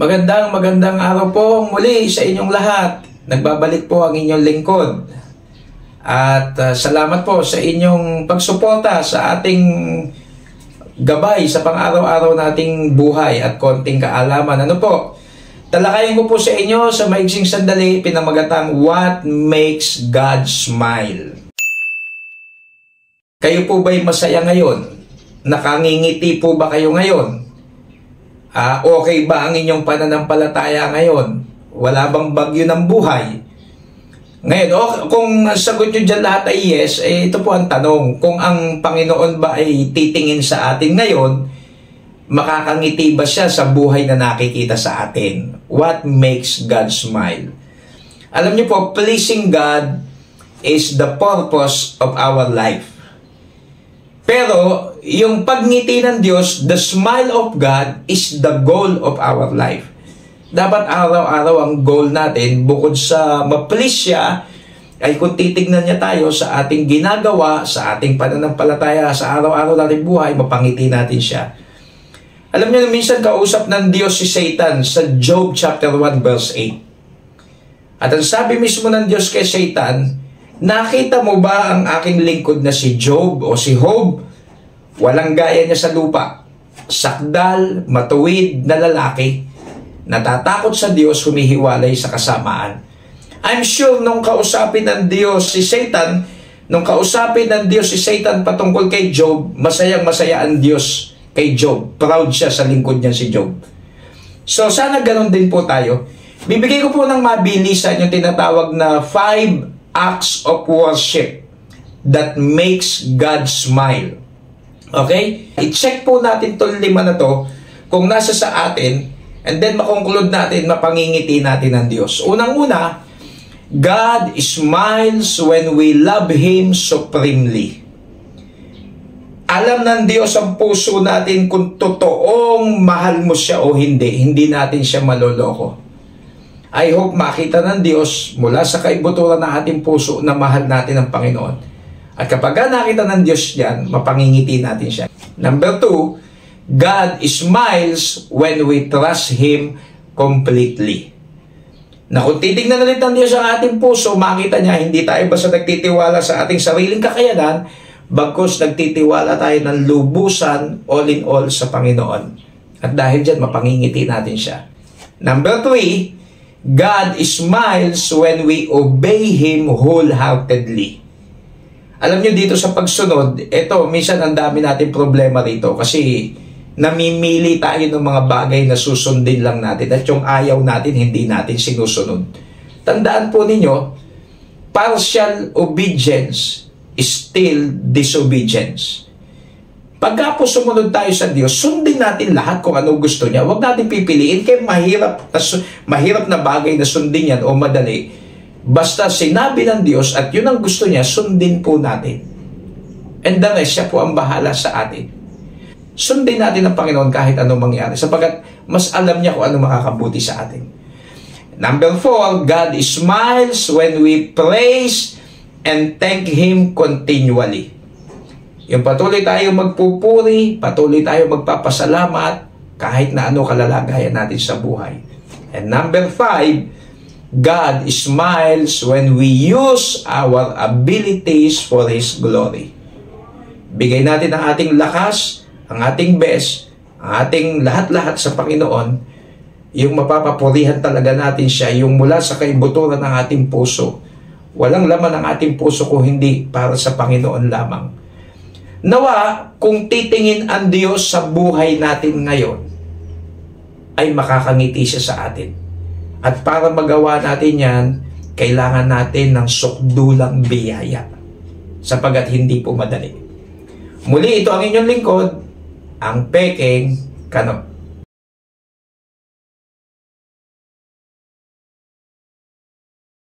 Magandang araw po muli sa inyong lahat. Nagbabalik po ang inyong lingkod. At salamat po sa inyong pagsuporta sa ating gabay sa pang-araw-araw nating buhay at konting kaalaman. Ano po? Talakayin ko po sa inyo sa maiksing sandali pinamagatang What Makes God Smile? Kayo po ba'y masaya ngayon? Nakangingiti po ba kayo ngayon? Okay ba ang inyong pananampalataya ngayon? Wala bang bagyo ng buhay? Ngayon, kung sagot nyo dyan lahat ay yes, ito po ang tanong. Kung ang Panginoon ba ay titingin sa atin ngayon, makakangiti ba siya sa buhay na nakikita sa atin? What makes God smile? Alam niyo po, pleasing God is the purpose of our life. Pero, yung pagngiti ng Diyos, the smile of God is the goal of our life. Dapat araw-araw ang goal natin, bukod sa ma-please siya, ay kung titignan niya tayo sa ating ginagawa, sa ating pananampalataya, sa araw-araw nating buhay, mapangiti natin siya. Alam niyo, minsan kausap ng Diyos si Satan sa Job chapter 1 verse 8. At ang sabi mismo ng Diyos kay Satan, nakita mo ba ang aking lingkod na si Job o si Job? Walang gaya niya sa lupa. Sakdal, matuwid na lalaki. Natatakot sa Diyos, humihiwalay sa kasamaan. I'm sure nung kausapin ng Diyos si Satan, patungkol kay Job, masayang-masaya ang Diyos kay Job. Proud siya sa lingkod niya si Job. So sana ganun din po tayo. Bibigay ko po ng mabilisan yung tinatawag na 5 acts of worship that makes God smile. Okay? I-check po natin itong 5 na to kung nasa sa atin, and then makonclude natin, mapangingiti natin ng Diyos. Unang-una, God smiles when we love Him supremely. Alam ng Diyos ang puso natin kung totoong mahal mo siya o hindi. Hindi natin siya maloloko. I hope makita ng Diyos mula sa kaibuturan ng ating puso na mahal natin ang Panginoon. At kapag nakita ng Diyos yan, mapangingiti natin siya. Number 2, God smiles when we trust Him completely. Na kung titignan ulit ng Diyos ang ating puso, makita niya, hindi tayo basta nagtitiwala sa ating sariling kakayanan, bagkus nagtitiwala tayo ng lubusan, all in all sa Panginoon. At dahil dyan, mapangingiti natin siya. Number 3, God smiles when we obey Him wholeheartedly. Alam nyo dito sa pagsunod, minsan ang dami natin problema rito kasi namimili tayo ng mga bagay na susundin lang natin at yung ayaw natin, hindi natin sinusunod. Tandaan po ninyo, partial obedience is still disobedience. Pagka po sumunod tayo sa Diyos, sundin natin lahat kung ano gusto niya. Huwag natin pipiliin kaya mahirap na bagay na sundin yan o madali. Basta sinabi ng Diyos at yun ang gusto niya, sundin po natin. And the rest, siya po ang bahala sa atin. Sundin natin ang Panginoon kahit anong mangyari sapagkat mas alam niya kung ano makakabuti sa atin. Number 4, God smiles when we praise and thank Him continually. Yung patuloy tayo magpupuri, patuloy tayo magpapasalamat kahit na ano kalalagayan natin sa buhay. And number 5, God smiles when we use our abilities for His glory. Bigay natin ang ating lakas, ang ating best, ang ating lahat-lahat sa Panginoon, yung mapapapurihan talaga natin siya, yung mula sa kaibuturan ng ating puso. Walang laman ang ating puso kung hindi para sa Panginoon lamang. Nawa, kung titingin ang Diyos sa buhay natin ngayon, ay makakangiti siya sa atin. At para magawa natin yan, kailangan natin ng sukdulang biyaya. Sapagat hindi po madali. Muli, ito ang inyong lingkod, ang Peking Kano.